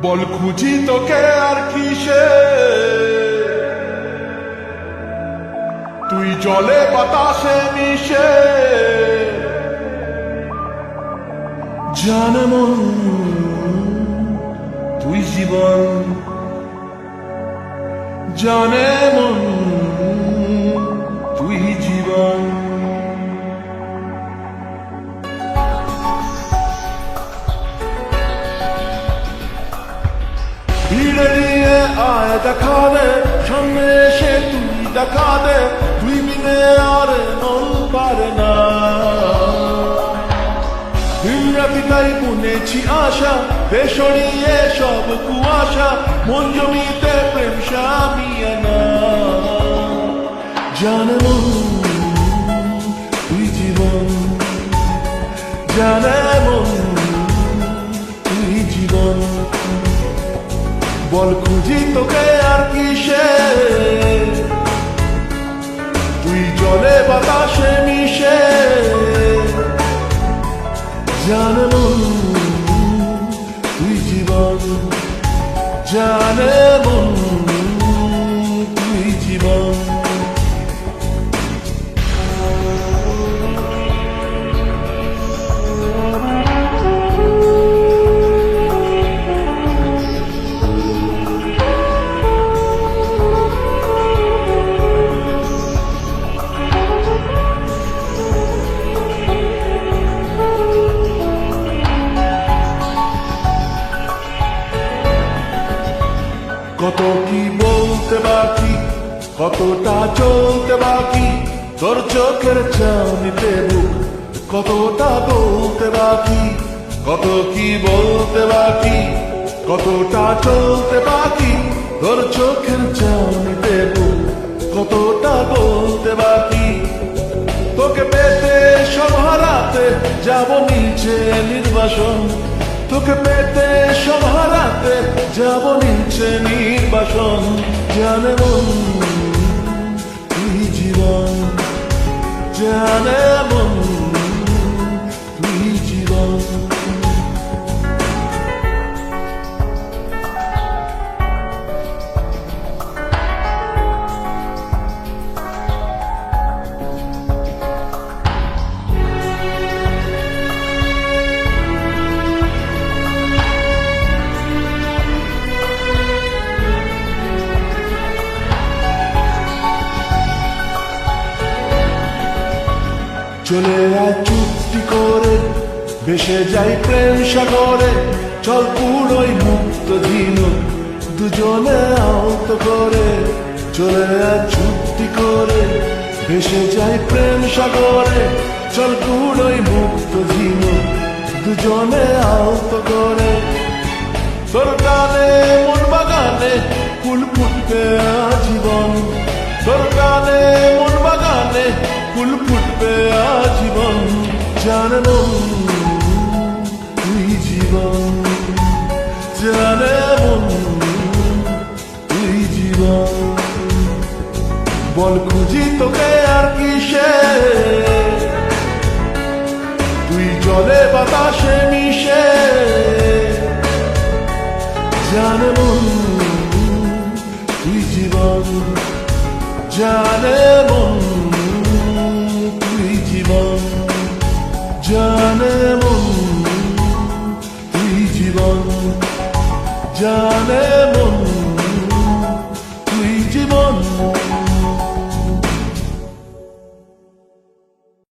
বল খুঁজি তোকে আর কিসে, তুই জলে বাতাসে মিশে। জানে মন তুই জীবন, জানে মন তুই জীবন। ভিড়ে নিয়ে আয় দেখা দে, সামনে এসে তুই দেখা দে, তুই বিনে আর মন পারে না। দিনরাতি তাই বুনেছি আশা, বেসরিয়ে সব কুয়াশা, মন জমিতে প্রেম সামিয়ানা। জানে মন তুই জীবন, জানে মন তুই জীবন। বল খুঁজি তোকে আর কিসে, তুই জলে বাতাসে মিশে। জানে মন তুই জীবন, জানে মন তুই জীবন। কত কি বলতে বাকি, কতটা চলতে বাকি, তোর চোখের চাউনিতে বুক কতটা বলতে বাকি। কত কি বলতে বাকি, কতটা চলতে বাকি, তোর চোখের চাউনিতে বুক কতটা বলতে বাকি। তোকে পেতে সব হারাতে যাব নিচে নির্বাসন, তোকে পেতে সব হারাতে যাব নিচে নির্বাসন। জানে মন তুই জীবন, জানে মন তুই জীবন। চলে আয় চুক্তি করে, ভেসে যাই প্রেম সাগরে, চল পুরোই মুক্ত ঝিনুক দুজনে আহত করে। চলে আয় চুক্তি করে, ভেসে যাই প্রেম সাগরে, চল পুরোই মুক্ত ঝিনুক দুজনে আহত করে। তোর গানে মন বাগানে ফুল ফুটবে আজীবন, তোর গানে মন বাগানে ফুল ফুটবে আজীবন। জানে মন তুই জীবন, জানে মন তুই জীবন। বল খুঁজি তোকে আর কিসে, তুই জলে বাতাসে মিশে। জানে মন তুই জীবন, জানে মন তুই জীবন, জানে মন তুই জীবন, জানে